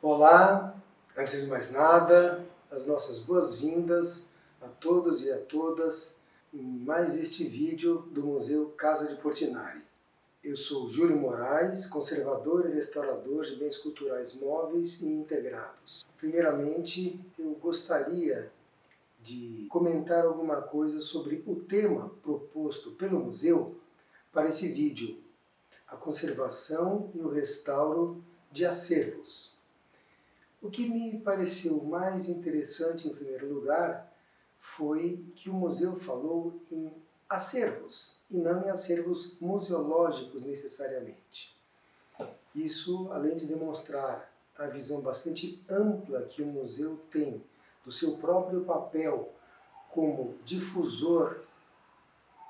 Olá, antes de mais nada, as nossas boas-vindas a todos e a todas em mais este vídeo do Museu Casa de Portinari. Eu sou Júlio Moraes, conservador e restaurador de bens culturais móveis e integrados. Primeiramente, eu gostaria de comentar alguma coisa sobre o tema proposto pelo museu para esse vídeo, a conservação e o restauro de acervos. O que me pareceu mais interessante, em primeiro lugar, foi que o museu falou em acervos, e não em acervos museológicos necessariamente. Isso, além de demonstrar a visão bastante ampla que o museu tem do seu próprio papel como difusor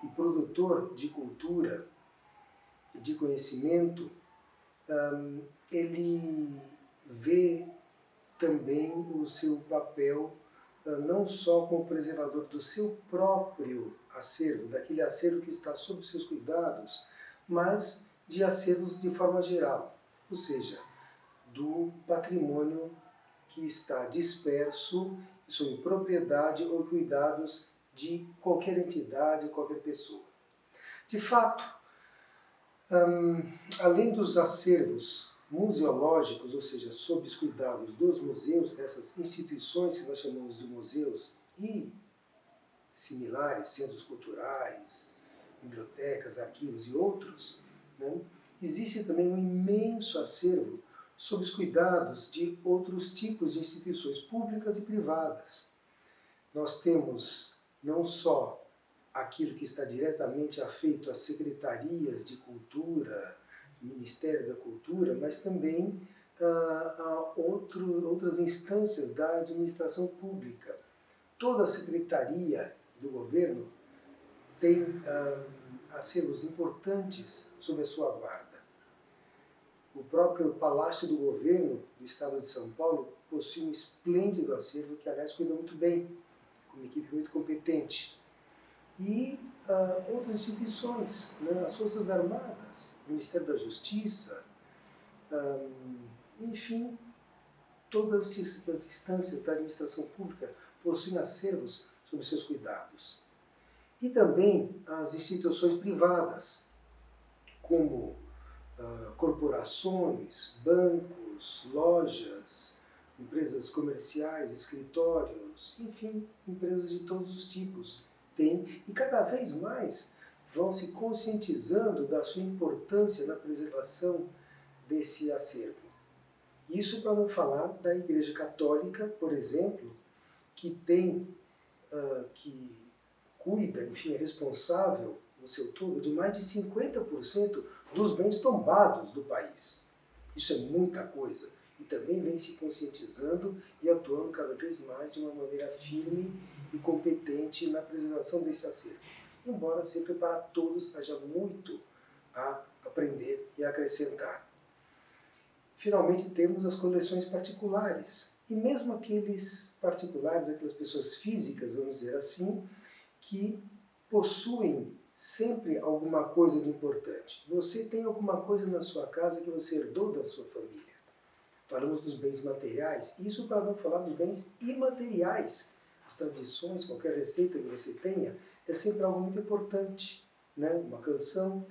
e produtor de cultura e de conhecimento, ele vê também o seu papel não só como preservador do seu próprio acervo, daquele acervo que está sob seus cuidados, mas de acervos de forma geral, ou seja, do patrimônio que está disperso sob propriedade ou cuidados de qualquer entidade, qualquer pessoa. De fato, além dos acervos museológicos, ou seja, sob os cuidados dos museus, dessas instituições que nós chamamos de museus e similares, centros culturais, bibliotecas, arquivos e outros, né, existe também um imenso acervo sob os cuidados de outros tipos de instituições públicas e privadas. Nós temos não só aquilo que está diretamente afeito às secretarias de cultura, Ministério da Cultura, mas também a outras instâncias da administração pública. Toda a secretaria do governo tem acervos importantes sob a sua guarda. O próprio Palácio do Governo do Estado de São Paulo possui um esplêndido acervo que, aliás, cuida muito bem, com uma equipe muito competente. E outras instituições, né? As Forças Armadas, o Ministério da Justiça, enfim, todas as instâncias da administração pública possuem acervos sob seus cuidados. E também as instituições privadas, como corporações, bancos, lojas, empresas comerciais, escritórios, enfim, empresas de todos os tipos têm, e cada vez mais vão se conscientizando da sua importância na preservação desse acervo. Isso para não falar da Igreja Católica, por exemplo, que tem, que cuida, enfim, é responsável no seu todo de mais de 50% dos bens tombados do país. Isso é muita coisa. E também vem se conscientizando e atuando cada vez mais de uma maneira firme e competente na preservação desse acervo. Embora sempre para todos haja muito a aprender e a acrescentar. Finalmente temos as coleções particulares. E mesmo aqueles particulares, aquelas pessoas físicas, vamos dizer assim, que possuem sempre alguma coisa de importante. Você tem alguma coisa na sua casa que você herdou da sua família. Falamos dos bens materiais, isso para não falar dos bens imateriais. As tradições, qualquer receita que você tenha, é sempre algo muito importante, né? Uma canção,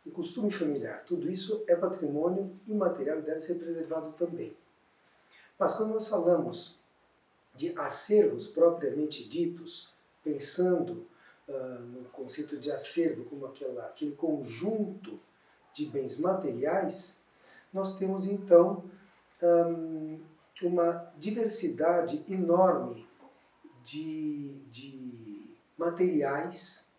um costume familiar. Tudo isso é patrimônio imaterial e deve ser preservado também. Mas quando nós falamos de acervos propriamente ditos, pensando no conceito de acervo como aquele conjunto de bens materiais, nós temos então uma diversidade enorme de materiais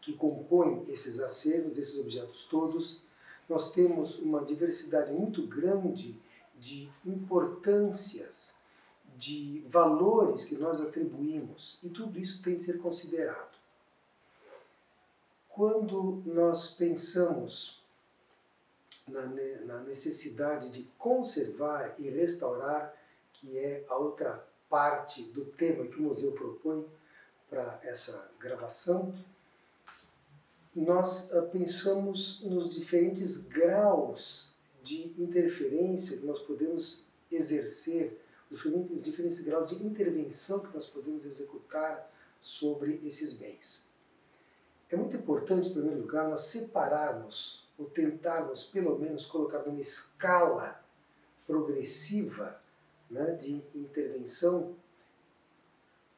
que compõem esses acervos, esses objetos todos. Nós temos uma diversidade muito grande de importâncias, de valores que nós atribuímos, e tudo isso tem de ser considerado. Quando nós pensamos na necessidade de conservar e restaurar, que é a outra parte do tema que o museu propõe para essa gravação, nós pensamos nos diferentes graus de interferência que nós podemos exercer, os diferentes graus de intervenção que nós podemos executar sobre esses bens. É muito importante, em primeiro lugar, nós separarmos, ou tentarmos, pelo menos, colocar numa escala progressiva, né, de intervenção,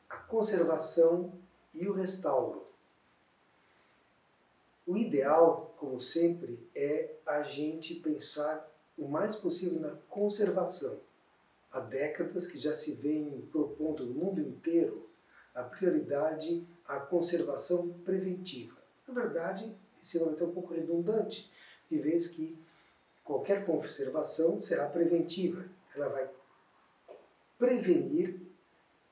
a conservação e o restauro. O ideal, como sempre, é a gente pensar o mais possível na conservação. Há décadas que já se vem propondo no mundo inteiro a prioridade à conservação preventiva. Na verdade, esse nome é um pouco redundante, de vez que qualquer conservação será preventiva. Ela vai prevenir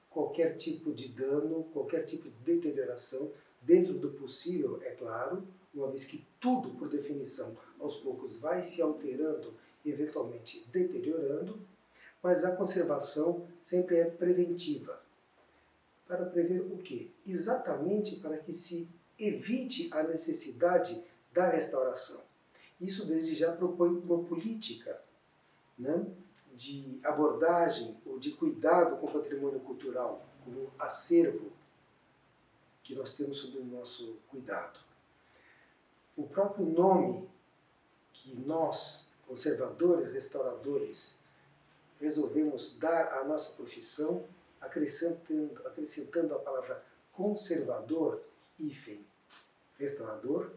qualquer tipo de dano, qualquer tipo de deterioração, dentro do possível, é claro, uma vez que tudo, por definição, aos poucos vai se alterando, eventualmente deteriorando, mas a conservação sempre é preventiva. Para prever o quê? Exatamente para que se evite a necessidade da restauração. Isso desde já propõe uma política, né, de abordagem ou de cuidado com o patrimônio cultural, com o acervo que nós temos sob o nosso cuidado. O próprio nome que nós, conservadores, restauradores, resolvemos dar à nossa profissão, acrescentando a palavra conservador, hífen, restaurador,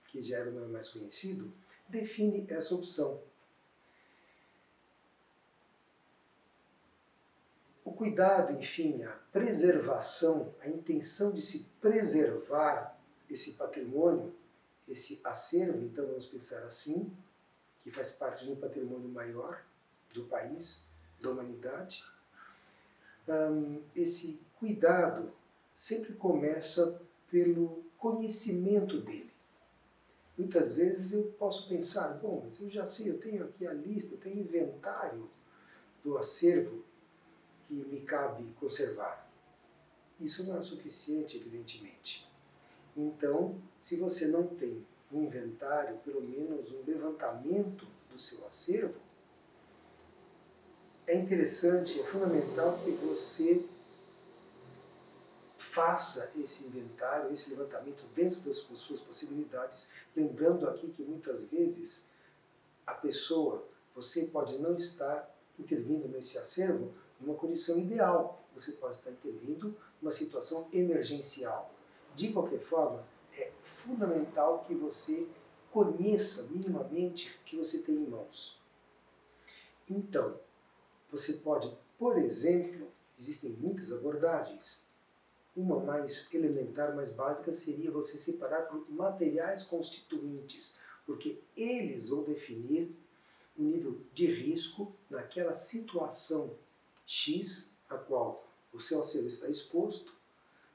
que já era o nome mais conhecido, define essa opção. O cuidado, enfim, a preservação, a intenção de se preservar esse patrimônio, esse acervo, então vamos pensar assim, que faz parte de um patrimônio maior do país, da humanidade. Esse cuidado sempre começa pelo conhecimento dele. Muitas vezes eu posso pensar, bom, mas eu já sei, eu tenho aqui a lista, eu tenho inventário do acervo que me cabe conservar. Isso não é o suficiente, evidentemente. Então, se você não tem um inventário, pelo menos um levantamento do seu acervo, é interessante, é fundamental que você faça esse inventário, esse levantamento dentro das suas possibilidades, lembrando aqui que muitas vezes a pessoa, você pode não estar intervindo nesse acervo numa condição ideal, você pode estar intervindo numa situação emergencial. De qualquer forma, é fundamental que você conheça minimamente o que você tem em mãos. Então, você pode, por exemplo, existem muitas abordagens. Uma mais elementar, mais básica, seria você separar por materiais constituintes, porque eles vão definir o nível de risco naquela situação X, a qual o seu acervo está exposto,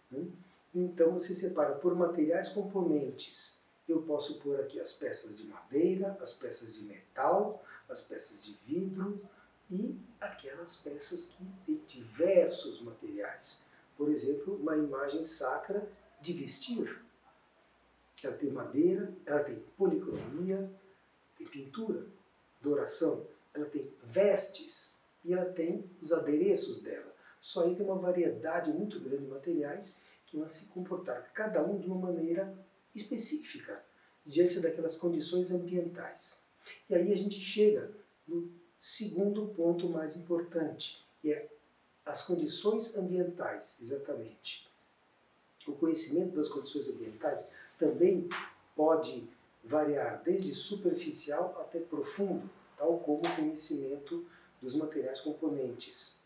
né? Então você separa por materiais componentes. Eu posso pôr aqui as peças de madeira, as peças de metal, as peças de vidro e aquelas peças que têm diversos materiais. Por exemplo, uma imagem sacra de vestir. Ela tem madeira, ela tem policromia, tem pintura, douração, ela tem vestes e ela tem os adereços dela. Só aí tem uma variedade muito grande de materiais que vão se comportar, cada um de uma maneira específica, diante daquelas condições ambientais. E aí a gente chega no segundo ponto mais importante, que é as condições ambientais, exatamente. O conhecimento das condições ambientais também pode variar desde superficial até profundo, tal como o conhecimento dos materiais componentes.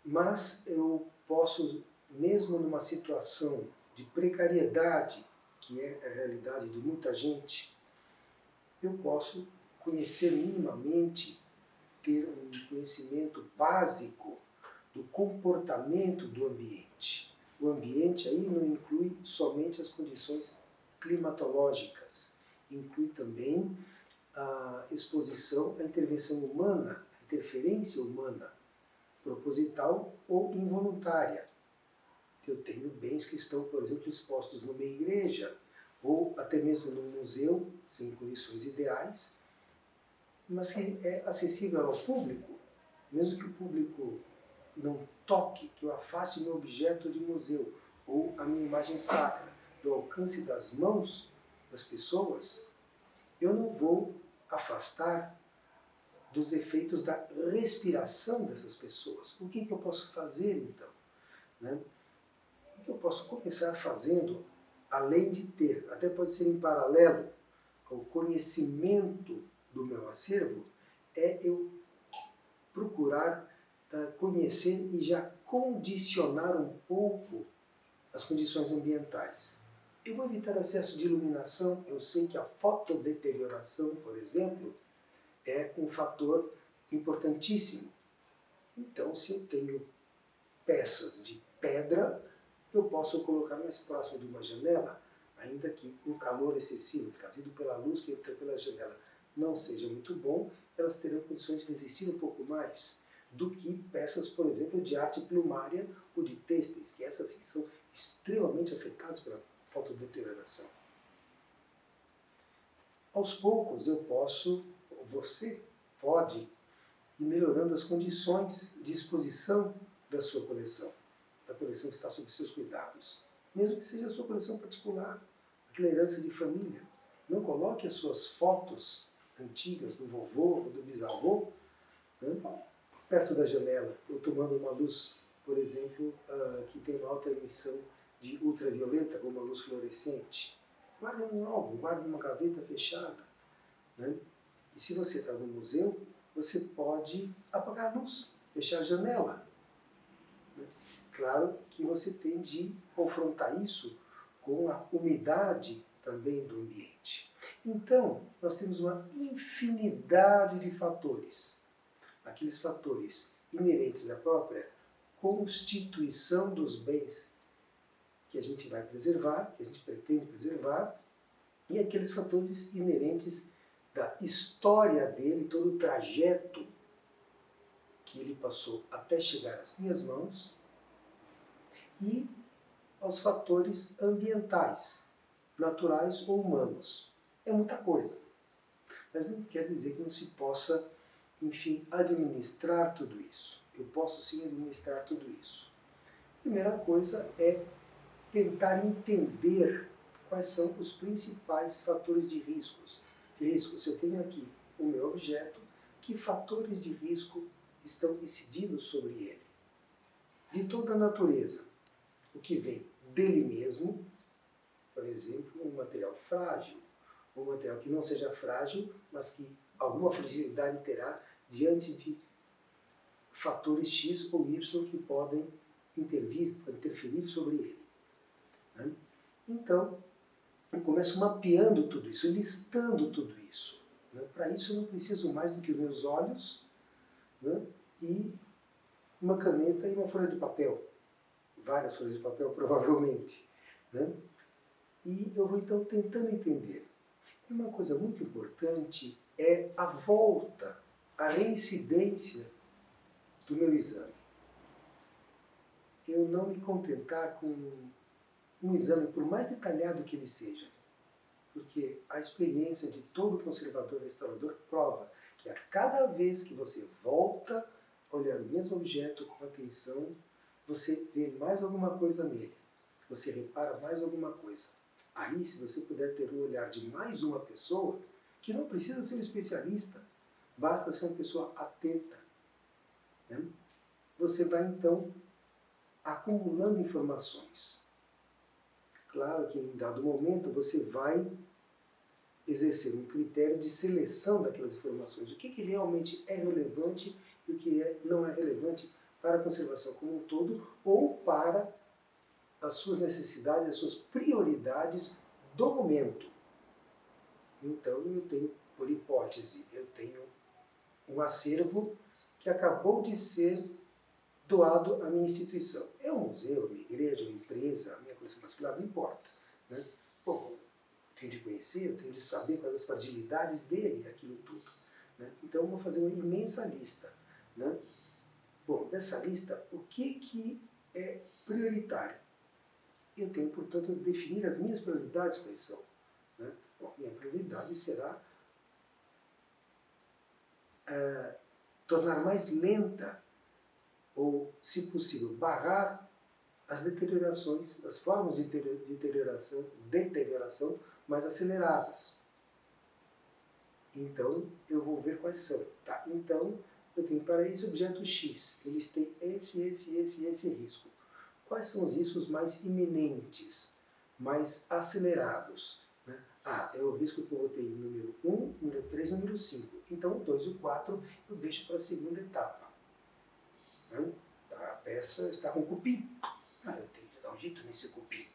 Mas eu posso, mesmo numa situação de precariedade, que é a realidade de muita gente, eu posso conhecer minimamente, ter um conhecimento básico do comportamento do ambiente. O ambiente aí não inclui somente as condições climatológicas, inclui também a exposição à intervenção humana, à interferência humana, proposital ou involuntária. Eu tenho bens que estão, por exemplo, expostos numa igreja, ou até mesmo num museu, sem condições ideais, mas que é acessível ao público, mesmo que o público não toque, que eu afaste o meu objeto de museu ou a minha imagem sacra do alcance das mãos das pessoas, eu não vou afastar dos efeitos da respiração dessas pessoas. O que eu posso fazer então? Né? O que eu posso começar fazendo, além de ter, até pode ser em paralelo ao conhecimento do meu acervo, é eu procurar conhecer e já condicionar um pouco as condições ambientais. Eu vou evitar o excesso de iluminação. Eu sei que a fotodeterioração, por exemplo, é um fator importantíssimo. Então, se eu tenho peças de pedra, eu posso colocar mais próximo de uma janela, ainda que o calor excessivo trazido pela luz que entra pela janela não seja muito bom, elas terão condições de resistir um pouco mais do que peças, por exemplo, de arte plumária ou de têxteis, que essas sim são extremamente afetadas pela fotodeterioração. Aos poucos eu posso, você pode ir melhorando as condições de exposição da sua coleção, da coleção que está sob seus cuidados. Mesmo que seja a sua coleção particular, aquela herança de família. Não coloque as suas fotos antigas do vovô ou do bisavô, né, perto da janela, ou tomando uma luz, por exemplo, que tem uma alta emissão de ultravioleta, como uma luz fluorescente. Guarde num álbum, guarde numa gaveta fechada. Né? E se você está no museu, você pode apagar a luz, fechar a janela. Né? Claro que você tem de confrontar isso com a umidade também do ambiente. Então, nós temos uma infinidade de fatores. Aqueles fatores inerentes à própria constituição dos bens que a gente vai preservar, que a gente pretende preservar, e aqueles fatores inerentes da história dele, todo o trajeto que ele passou até chegar às minhas mãos, e aos fatores ambientais, naturais ou humanos. É muita coisa. Mas não quer dizer que não se possa, enfim, administrar tudo isso. Eu posso sim administrar tudo isso. A primeira coisa é tentar entender quais são os principais fatores de riscos. Se eu tenho aqui o meu objeto, que fatores de risco estão incidindo sobre ele? De toda a natureza. O que vem dele mesmo, por exemplo, um material frágil, ou um material que não seja frágil, mas que alguma fragilidade terá diante de fatores X ou Y que podem interferir sobre ele. Né? Então, eu começo mapeando tudo isso, listando tudo isso. Né? Para isso eu não preciso mais do que os meus olhos, né, e uma caneta e uma folha de papel. Várias folhas de papel, provavelmente. Né? E eu vou então tentando entender. E uma coisa muito importante é a volta, a reincidência do meu exame. Eu não me contentar com um exame, por mais detalhado que ele seja, porque a experiência de todo conservador e restaurador prova que a cada vez que você volta a olhar o mesmo objeto com atenção, você vê mais alguma coisa nele, você repara mais alguma coisa. Aí, se você puder ter o olhar de mais uma pessoa, que não precisa ser um especialista, basta ser uma pessoa atenta, né? Você vai então acumulando informações. Claro que em dado momento você vai exercer um critério de seleção daquelas informações. O que realmente é relevante e o que não é relevante para a conservação como um todo ou para as suas necessidades, as suas prioridades do momento. Então eu tenho, por hipótese, eu tenho um acervo que acabou de ser doado à minha instituição. É um museu, uma igreja, uma empresa, a minha coleção particular, não importa. Né? Bom, eu tenho de conhecer, eu tenho de saber quais as fragilidades dele, aquilo tudo. Né? Então eu vou fazer uma imensa lista. Né? Bom, dessa lista, o que é prioritário? Eu tenho, portanto, de definir as minhas prioridades quais são. Bom, minha prioridade será tornar mais lenta ou, se possível, barrar as deteriorações, as formas de deterioração mais aceleradas. Então, eu vou ver quais são. Tá? Então, eu tenho para esse objeto X, eu listei esse risco. Quais são os riscos mais iminentes, mais acelerados? Né? É o risco que eu botei número 1, número 3, número 5. Então, o 2 e o 4 eu deixo para a segunda etapa. Né? A peça está com cupim. Eu tenho que dar um jeito nesse cupim.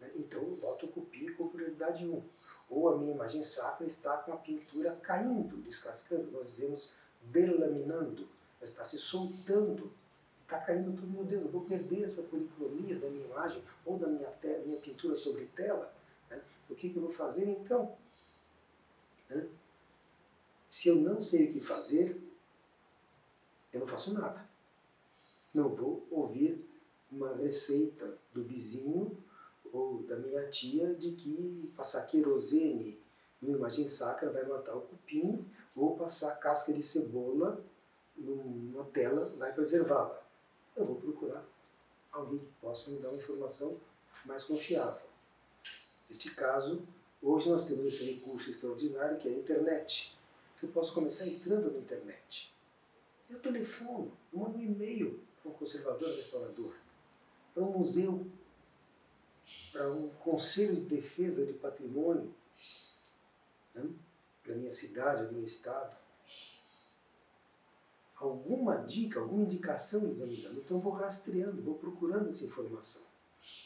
Né? Então, eu boto o cupim com prioridade 1. Ou a minha imagem sacra está com a pintura caindo, descascando. Nós dizemos delaminando. Ela está se soltando. Está caindo tudo, meu Deus, eu vou perder essa policromia da minha imagem ou da minha pintura sobre tela. Né? O que eu vou fazer então? Né? Se eu não sei o que fazer, eu não faço nada. Não vou ouvir uma receita do vizinho ou da minha tia de que passar querosene numa imagem sacra vai matar o cupim, ou passar casca de cebola numa tela vai preservá-la. Eu vou procurar alguém que possa me dar uma informação mais confiável. Neste caso, hoje nós temos esse recurso extraordinário que é a internet. Eu posso começar entrando na internet. Eu telefono, eu mando um e-mail para um conservador, restaurador, para um museu, para um conselho de defesa de patrimônio, né, da minha cidade, do meu estado. Alguma dica, alguma indicação eles vão me dando. Então eu vou rastreando, vou procurando essa informação.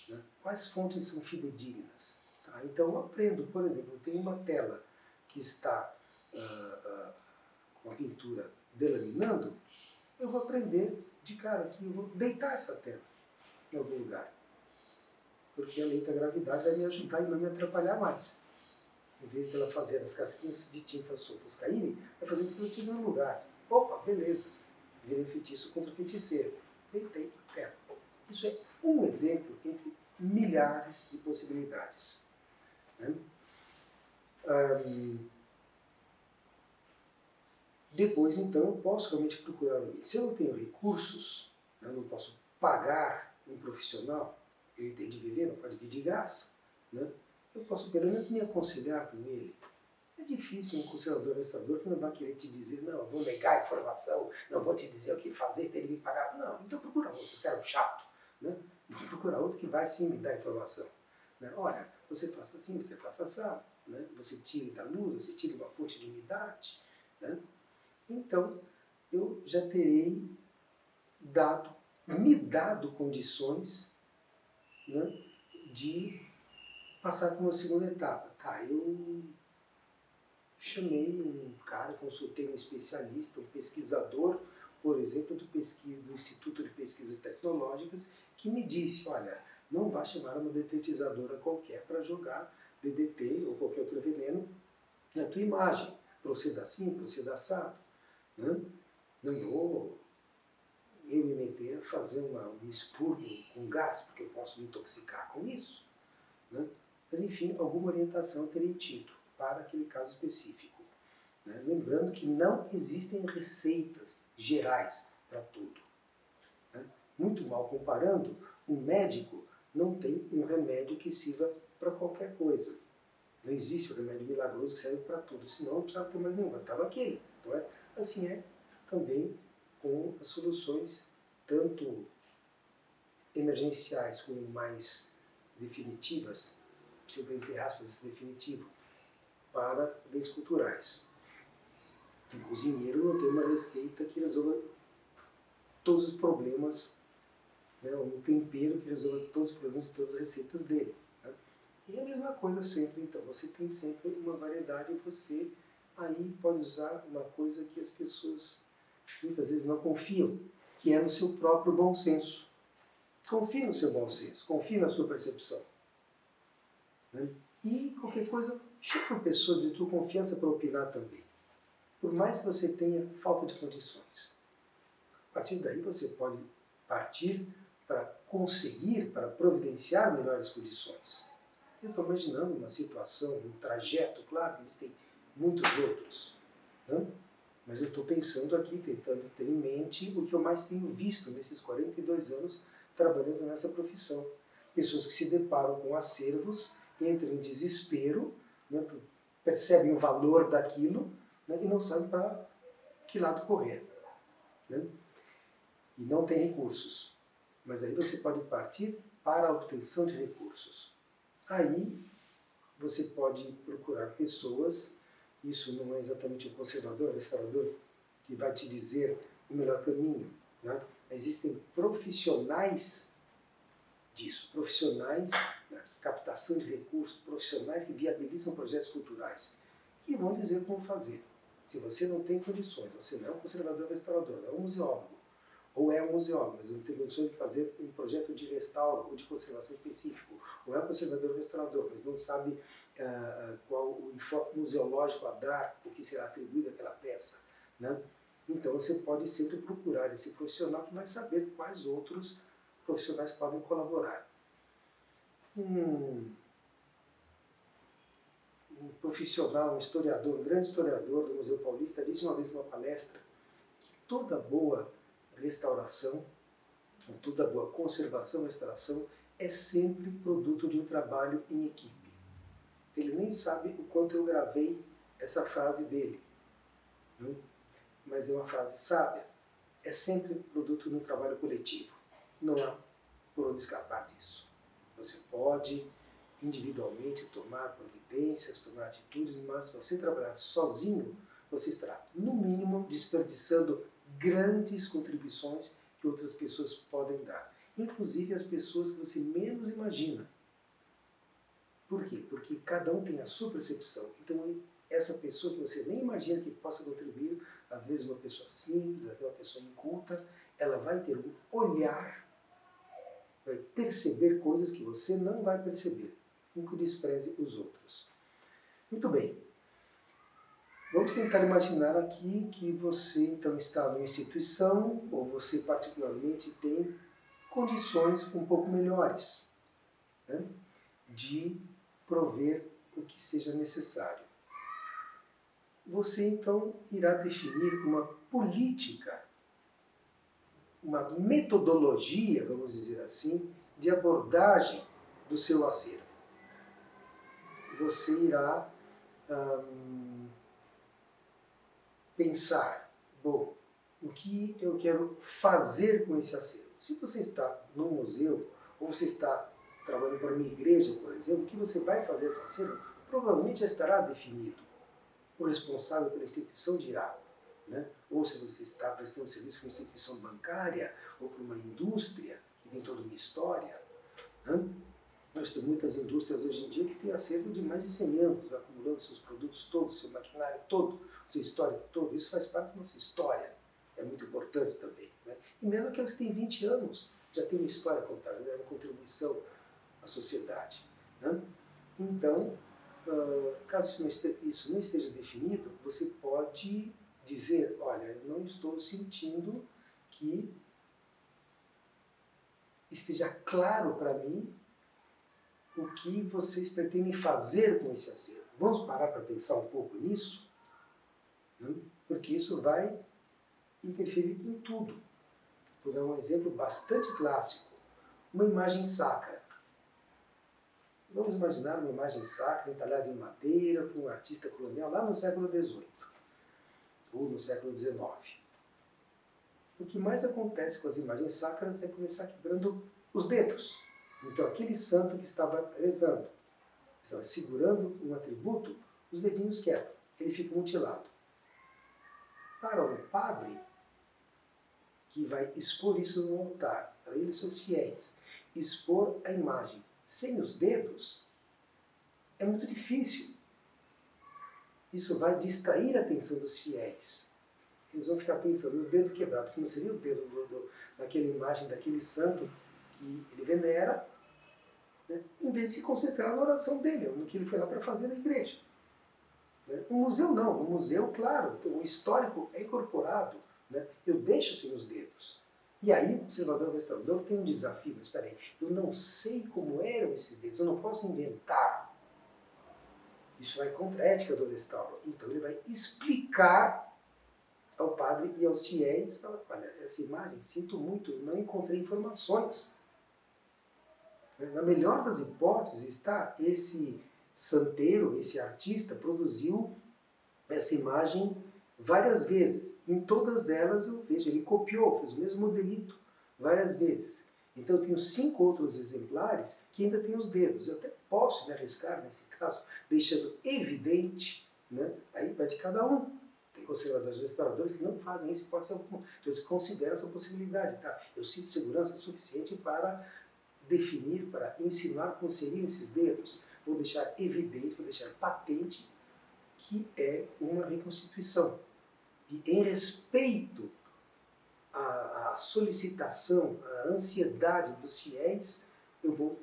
Né? Quais fontes são fidedignas? Tá? Então eu aprendo, por exemplo, eu tenho uma tela que está com a pintura delaminando, eu vou aprender de cara que eu vou deitar essa tela em algum lugar. Porque a lei da gravidade vai me ajudar e não me atrapalhar mais. Em vez de ela fazer as casquinhas de tinta soltas caírem, vai fazer com que eu esteja no lugar. Opa, beleza. Virei feitiço contra feiticeiro. Deitei a tela. Isso é um exemplo entre milhares de possibilidades. Né? Depois, então, eu posso realmente procurar alguém. Se eu não tenho recursos, eu não posso pagar um profissional, ele tem de viver, não pode vir de graça, né? Eu posso pelo menos me aconselhar com ele. É difícil um conservador restaurador que não vai querer te dizer, não, eu vou negar a informação, não vou te dizer o que fazer, tem que me pagar. Não, então procura outro, esse cara é um chato. Né? Vou procurar outro que vai sim me dar informação. Né? Olha, você faça assim, você faça assado. Né? Você tire da luz, você tire uma fonte de umidade. Né? Então, eu já terei me dado condições, né, de passar para uma segunda etapa. Tá, eu chamei um cara, consultei um especialista, um pesquisador, por exemplo, do Instituto de Pesquisas Tecnológicas, que me disse, olha, não vá chamar uma detetizadora qualquer para jogar DDT ou qualquer outro veneno na tua imagem. Proceda assim, proceda assado. Né? Não vou eu me meter a fazer um expurgo com gás, porque eu posso me intoxicar com isso. Né? Mas, enfim, alguma orientação eu terei tido para aquele caso específico. Né? Lembrando que não existem receitas gerais para tudo. Né? Muito mal comparando, um médico não tem um remédio que sirva para qualquer coisa. Não existe um remédio milagroso que serve para tudo, senão não precisava ter mais nenhum, bastava aquele. Não é? Assim é também com as soluções tanto emergenciais como mais definitivas, sempre entre aspas esse definitivo, para leis culturais. Um cozinheiro não tem uma receita que resolva todos os problemas, né, um tempero que resolva todos os problemas de todas as receitas dele. Né? E a mesma coisa sempre, então, você tem sempre uma variedade e você aí pode usar uma coisa que as pessoas muitas vezes não confiam, que é no seu próprio bom senso. Confie no seu bom senso, confie na sua percepção. Né? E qualquer coisa, chama uma pessoa de tua confiança para opinar também. Por mais que você tenha falta de condições. A partir daí você pode partir para conseguir, para providenciar melhores condições. Eu estou imaginando uma situação, um trajeto, claro que existem muitos outros, né? Mas eu estou pensando aqui, tentando ter em mente o que eu mais tenho visto nesses 42 anos trabalhando nessa profissão. Pessoas que se deparam com acervos, entram em desespero, né, percebem o valor daquilo, né, e não sabem para que lado correr, né? E não tem recursos. Mas aí você pode partir para a obtenção de recursos. Aí você pode procurar pessoas, isso não é exatamente o conservador, o restaurador, que vai te dizer o melhor caminho, né? Existem profissionais disso, profissionais na captação de recursos, profissionais que viabilizam projetos culturais, que vão dizer como fazer. Se você não tem condições, você não é um conservador restaurador, não é um museólogo, ou é um museólogo, mas não tem condições de fazer um projeto de restauro ou de conservação específico, ou é um conservador restaurador, mas não sabe qual o enfoque museológico a dar, o que será atribuído àquela peça, né? Então você pode sempre procurar esse profissional que vai saber quais outros profissionais podem colaborar. Um profissional, um historiador, um grande historiador do Museu Paulista, disse uma vez numa palestra que toda boa restauração, toda boa conservação e restauração é sempre produto de um trabalho em equipe. Ele nem sabe o quanto eu gravei essa frase dele, né? Mas é uma frase sábia. É sempre produto de um trabalho coletivo. Não há por onde escapar disso. Você pode individualmente tomar providências, tomar atitudes, mas se você trabalhar sozinho, você estará, no mínimo, desperdiçando grandes contribuições que outras pessoas podem dar. Inclusive as pessoas que você menos imagina. Por quê? Porque cada um tem a sua percepção. Então, essa pessoa que você nem imagina que possa contribuir, às vezes uma pessoa simples, até uma pessoa inculta, ela vai ter um olhar, vai perceber coisas que você não vai perceber, nunca despreze os outros. Muito bem. Vamos tentar imaginar aqui que você então está numa instituição, ou você particularmente tem condições um pouco melhores, né, de prover o que seja necessário. Você então irá definir uma política, uma metodologia, vamos dizer assim, de abordagem do seu acervo. Você irá pensar, bom, o que eu quero fazer com esse acervo? Se você está num museu, ou você está trabalhando para uma igreja, por exemplo, o que você vai fazer com o acervo provavelmente já estará definido. O responsável pela instituição dirá, né? Ou se você está prestando serviço para uma instituição bancária ou para uma indústria que tem toda uma história, né? Nós temos muitas indústrias hoje em dia que têm acervo de mais de 100 anos, vai acumulando seus produtos todos, seu maquinário todo, seu histórico todo. Isso faz parte da nossa história, é muito importante também, né? E mesmo aqueles que têm 20 anos já têm uma história contada, né? Uma contribuição à sociedade, né? Então, caso isso não esteja definido, você pode dizer, olha, eu não estou sentindo que esteja claro para mim o que vocês pretendem fazer com esse acervo. Vamos parar para pensar um pouco nisso? Né? Porque isso vai interferir em tudo. Vou dar um exemplo bastante clássico. Uma imagem sacra. Vamos imaginar uma imagem sacra entalhada em madeira por um artista colonial lá no século XVIII ou no século XIX. O que mais acontece com as imagens sacras é começar quebrando os dedos. Então aquele santo que estava rezando, estava segurando um atributo, os dedinhos quebram, ele fica mutilado. Para um padre que vai expor isso no altar, para ele e seus fiéis, expor a imagem sem os dedos, é muito difícil. Isso vai distrair a atenção dos fiéis. Eles vão ficar pensando no dedo quebrado, que não seria o dedo daquela imagem, daquele santo que ele venera, né, em vez de se concentrar na oração dele, no que ele foi lá para fazer na igreja. Né? No museu não, no museu, claro, o histórico é incorporado, né? Eu deixo sem os dedos. E aí o conservador restaurador tem um desafio, mas espera aí, eu não sei como eram esses dedos, eu não posso inventar. Isso vai contra a ética do restauro. Então ele vai explicar ao padre e aos fiéis, fala, olha, essa imagem, sinto muito, eu não encontrei informações. Na melhor das hipóteses está, esse santeiro, esse artista, produziu essa imagem várias vezes. Em todas elas eu vejo, ele copiou, fez o mesmo modelito várias vezes. Então eu tenho 5 outros exemplares que ainda têm os dedos. Eu até posso me arriscar nesse caso, deixando evidente, né? Aí vai de cada um. Tem conservadores e restauradores que não fazem isso, pode ser alguma. Então eles consideram essa possibilidade. Tá? Eu sinto segurança o suficiente para definir, para ensinar como seriam esses dedos. Vou deixar evidente, vou deixar patente que é uma reconstituição. E em respeito à solicitação, à ansiedade dos fiéis, eu vou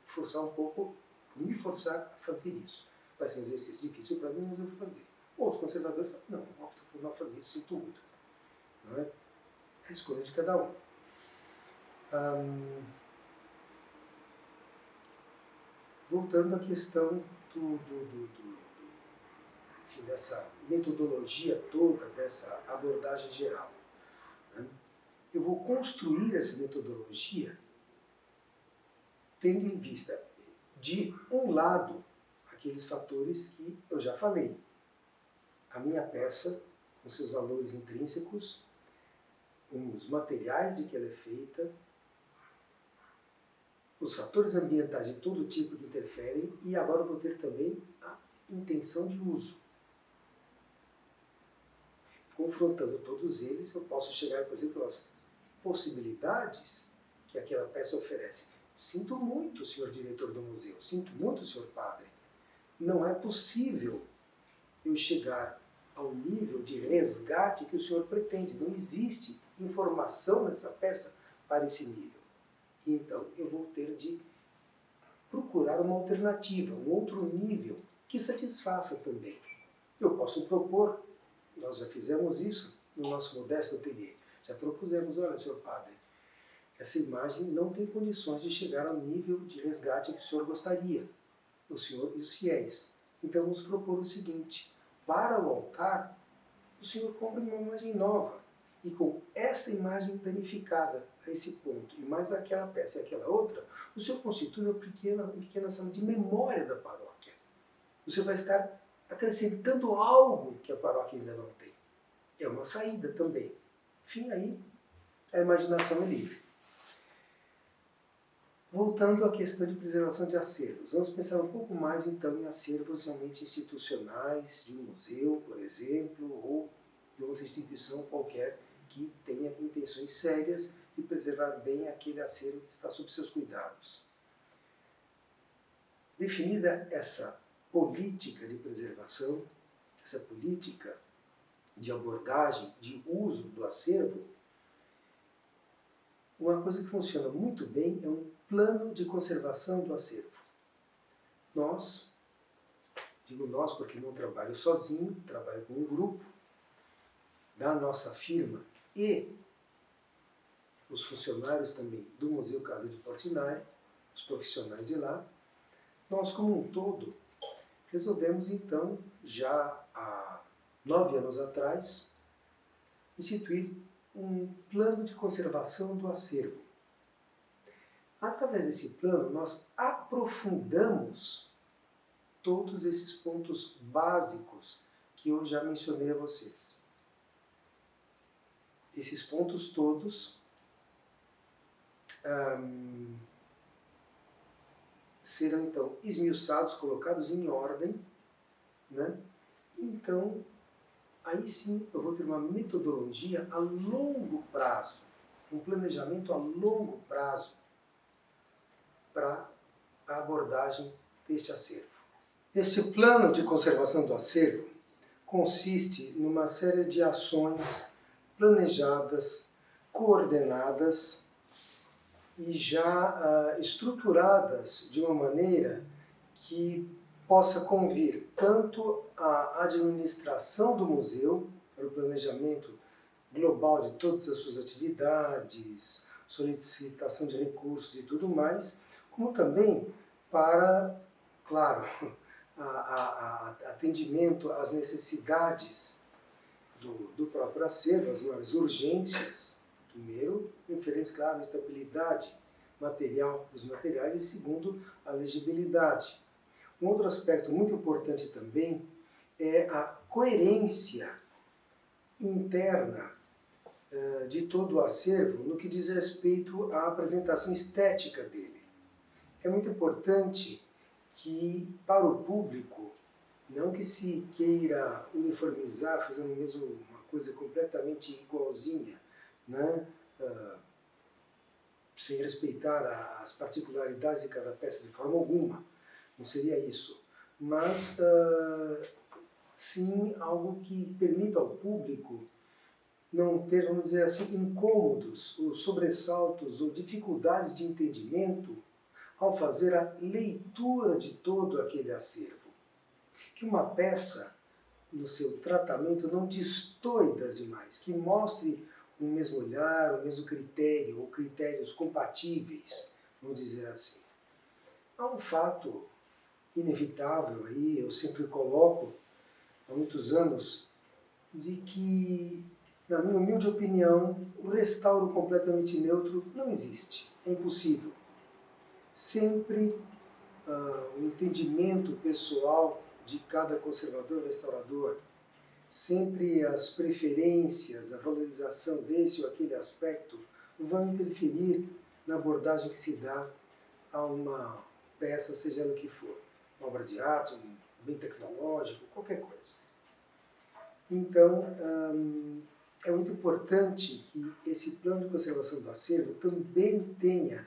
forçar um pouco, me forçar a fazer isso. Vai ser um exercício difícil para mim, mas eu vou fazer. Ou os conservadores falam, não, opto por não fazer isso, sinto muito. Não é? É a escolha de cada um. Voltando à questão enfim, dessa metodologia toda, dessa abordagem geral. Né? Eu vou construir essa metodologia tendo em vista, de um lado, aqueles fatores que eu já falei. A minha peça, com seus valores intrínsecos, os materiais de que ela é feita, os fatores ambientais de todo tipo que interferem, e agora eu vou ter também a intenção de uso. Confrontando todos eles, eu posso chegar, por exemplo, às possibilidades que aquela peça oferece. Sinto muito, senhor diretor do museu, sinto muito, senhor padre. Não é possível eu chegar ao nível de resgate que o senhor pretende. Não existe informação nessa peça para esse nível. Então, eu vou ter de procurar uma alternativa, um outro nível que satisfaça também. Eu posso propor, nós já fizemos isso no nosso modesto ateliê, já propusemos, olha, senhor padre, essa imagem não tem condições de chegar ao nível de resgate que o senhor gostaria, o senhor e os fiéis. Então vamos propor o seguinte, para o altar, o senhor compra uma imagem nova, e com esta imagem planificada a esse ponto, e mais aquela peça e aquela outra, o senhor constitui uma pequena sala de memória da paróquia. O senhor vai estar acrescentando algo que a paróquia ainda não tem. É uma saída também. Enfim, aí a imaginação é livre. Voltando à questão de preservação de acervos, vamos pensar um pouco mais então em acervos realmente institucionais, de um museu, por exemplo, ou de outra instituição qualquer que tenha intenções sérias de preservar bem aquele acervo que está sob seus cuidados. Definida essa política de preservação, essa política de abordagem, de uso do acervo, uma coisa que funciona muito bem é um plano de conservação do acervo. Nós, digo nós porque não trabalho sozinho, trabalho com um grupo da nossa firma e os funcionários também do Museu Casa de Portinari, os profissionais de lá. Nós, como um todo, resolvemos então, já há 9 anos atrás, instituir um plano de conservação do acervo. Através desse plano, nós aprofundamos todos esses pontos básicos que eu já mencionei a vocês. Esses pontos todos serão então esmiuçados, colocados em ordem, né? Então, aí sim eu vou ter uma metodologia a longo prazo, um planejamento a longo prazo para a abordagem deste acervo. Este plano de conservação do acervo consiste numa série de ações planejadas, coordenadas e já estruturadas de uma maneira que possa convir tanto a administração do museu, para o planejamento global de todas as suas atividades, solicitação de recursos e tudo mais, como também para, claro, atendimento às necessidades do próprio acervo, as maiores urgências, primeiro, referentes, claro, à estabilidade material dos materiais e, segundo, a legibilidade. Um outro aspecto muito importante também é a coerência interna de todo o acervo no que diz respeito à apresentação estética dele. É muito importante que, para o público, não que se queira uniformizar, fazendo mesmo uma coisa completamente igualzinha, né? Sem respeitar as particularidades de cada peça de forma alguma, não seria isso. Mas, sim, algo que permita ao público não ter, vamos dizer assim, incômodos, ou sobressaltos, ou dificuldades de entendimento ao fazer a leitura de todo aquele acervo. Que uma peça, no seu tratamento, não destoe das demais, que mostre o mesmo olhar, o mesmo critério, ou critérios compatíveis, vamos dizer assim. Há um fato inevitável aí, eu sempre coloco, há muitos anos, de que, na minha humilde opinião, o restauro completamente neutro não existe, é impossível. Sempre o entendimento pessoal de cada conservador restaurador, sempre as preferências, a valorização desse ou aquele aspecto vão interferir na abordagem que se dá a uma peça, seja no que for, uma obra de arte, um bem tecnológico, qualquer coisa. Então, é muito importante que esse plano de conservação do acervo também tenha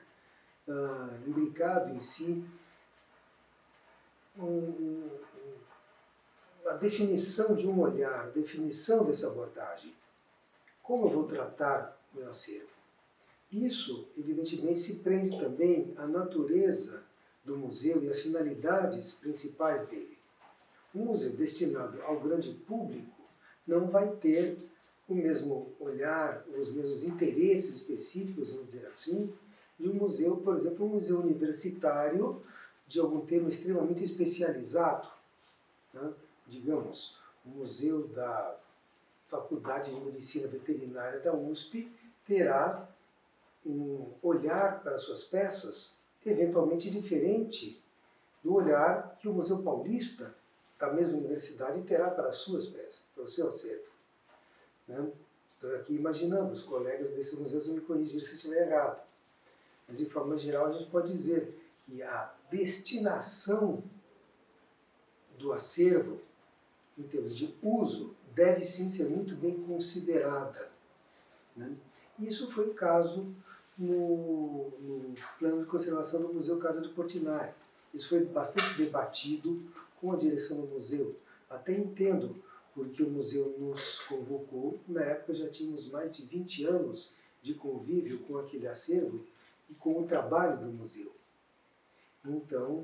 imbricado em si a definição de um olhar, a definição dessa abordagem. Como eu vou tratar o meu acervo? Isso, evidentemente, se prende também à natureza do museu e às finalidades principais dele. Um museu destinado ao grande público não vai ter o mesmo olhar, os mesmos interesses específicos, vamos dizer assim, de um museu, por exemplo, um museu universitário de algum tema extremamente especializado, né? Digamos, o museu da Faculdade de Medicina Veterinária da USP terá um olhar para suas peças eventualmente diferente do olhar que o Museu Paulista da mesma universidade terá para as suas peças, para o seu acervo. Né? Estou aqui imaginando, os colegas desses museus vão me corrigir se eu estiver errado. Mas, de forma geral, a gente pode dizer que a destinação do acervo, em termos de uso, deve sim ser muito bem considerada. Né? Isso foi o caso no plano de conservação do Museu Casa de Portinari. Isso foi bastante debatido com a direção do museu. Até entendo porque o museu nos convocou. Na época já tínhamos mais de 20 anos de convívio com aquele acervo e com o trabalho do museu. Então,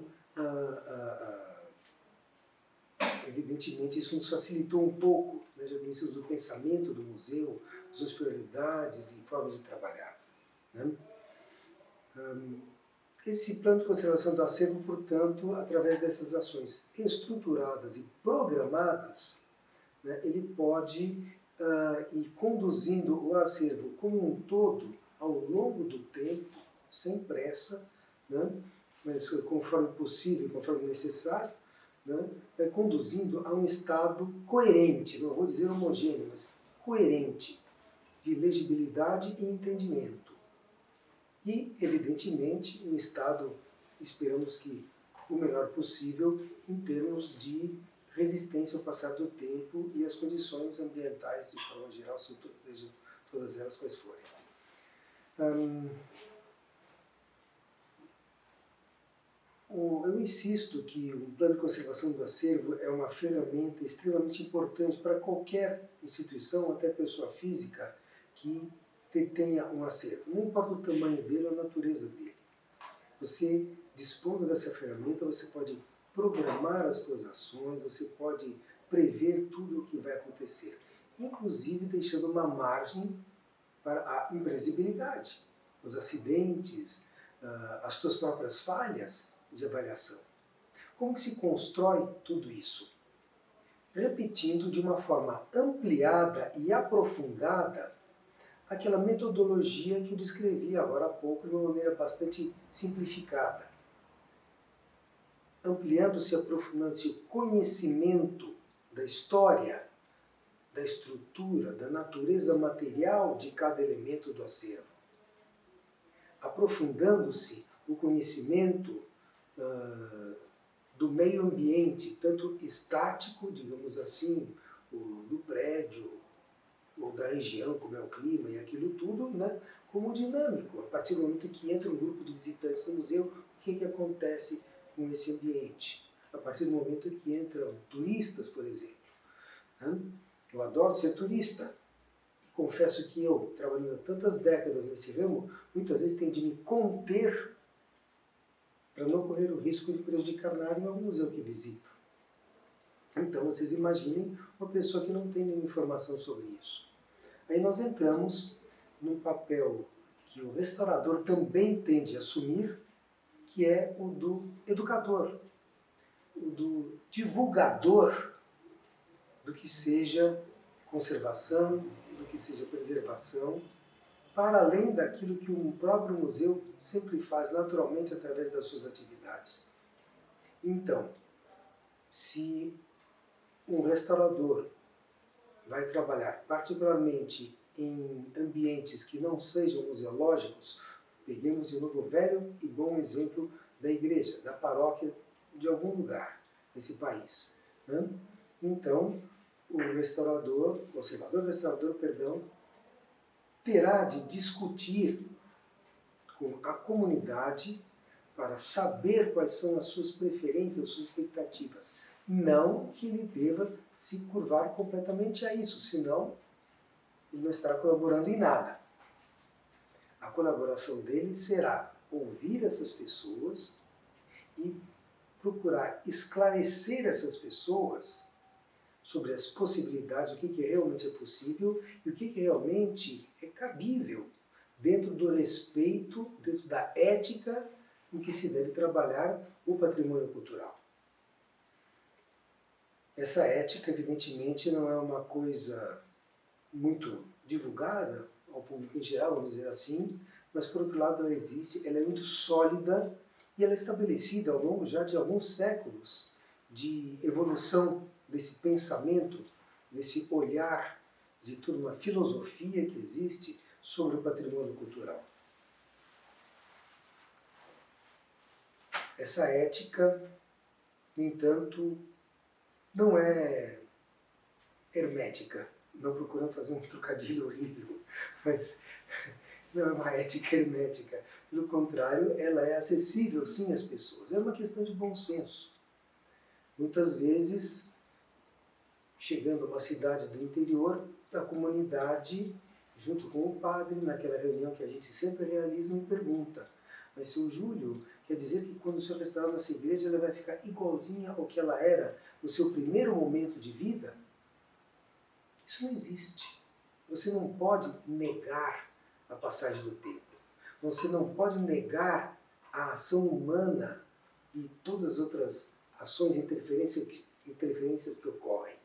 evidentemente, isso nos facilitou um pouco, né? Já conhecemos o pensamento do museu, suas prioridades e formas de trabalhar. Né? Esse plano de conservação do acervo, portanto, através dessas ações estruturadas e programadas, né, ele pode ir conduzindo o acervo como um todo ao longo do tempo, sem pressa, né, mas conforme possível, conforme necessário, né, conduzindo a um estado coerente, não vou dizer homogêneo, mas coerente, de legibilidade e entendimento. E, evidentemente, um estado, esperamos que o melhor possível, em termos de resistência ao passar do tempo e as condições ambientais, de forma geral, são todas elas quais forem. Eu insisto que o plano de conservação do acervo é uma ferramenta extremamente importante para qualquer instituição, até pessoa física, que tenha um acervo. Não importa o tamanho dele ou a natureza dele. Você, dispondo dessa ferramenta, você pode programar as suas ações, você pode prever tudo o que vai acontecer. inclusive deixando uma margem para a imprevisibilidade, os acidentes, as suas próprias falhas de avaliação. Como que se constrói tudo isso? Repetindo de uma forma ampliada e aprofundada aquela metodologia que eu descrevi agora há pouco de uma maneira bastante simplificada. Ampliando-se e aprofundando-se o conhecimento da história, da estrutura, da natureza material de cada elemento do acervo. Aprofundando-se o conhecimento do meio ambiente, tanto estático, digamos assim, do prédio, ou da região, como é o clima e aquilo tudo, né, como dinâmico. A partir do momento que entra um grupo de visitantes no museu, o que acontece com esse ambiente? A partir do momento que entram turistas, por exemplo. Né? Eu adoro ser turista. E confesso que eu, trabalhando há tantas décadas nesse ramo, muitas vezes tenho de me conter para não correr o risco de prejudicar nada em algum museu que visito. Então, vocês imaginem uma pessoa que não tem nenhuma informação sobre isso. Aí nós entramos num papel que o restaurador também tende a assumir, que é o do educador, o do divulgador do que seja conservação, do que seja preservação, para além daquilo que o próprio museu sempre faz naturalmente através das suas atividades. Então, se um restaurador vai trabalhar particularmente em ambientes que não sejam museológicos, peguemos de novo o velho e bom exemplo da igreja, da paróquia de algum lugar desse país. Né? Então, o conservador, perdão, terá de discutir com a comunidade para saber quais são as suas preferências, as suas expectativas. Não que ele deva se curvar completamente a isso, senão ele não estará colaborando em nada. A colaboração dele será ouvir essas pessoas e procurar esclarecer essas pessoas sobre as possibilidades, o que realmente é possível e o que realmente é cabível dentro do respeito, dentro da ética em que se deve trabalhar o patrimônio cultural. Essa ética, evidentemente, não é uma coisa muito divulgada ao público em geral, vamos dizer assim, mas, por outro lado, ela existe, ela é muito sólida e ela é estabelecida ao longo já de alguns séculos de evolução desse pensamento, desse olhar, de toda uma filosofia que existe sobre o patrimônio cultural. Essa ética, no entanto, não é hermética, não procurando fazer um trocadilho horrível, mas não é uma ética hermética. Pelo contrário, ela é acessível sim às pessoas. É uma questão de bom senso. Muitas vezes, chegando a uma cidade do interior, a comunidade, junto com o padre, naquela reunião que a gente sempre realiza, me pergunta: mas seu Júlio, quer dizer que quando o senhor restaurar nossa igreja, ela vai ficar igualzinha ao que ela era no seu primeiro momento de vida? Isso não existe. Você não pode negar a passagem do tempo. Você não pode negar a ação humana e todas as outras ações e interferências que ocorrem.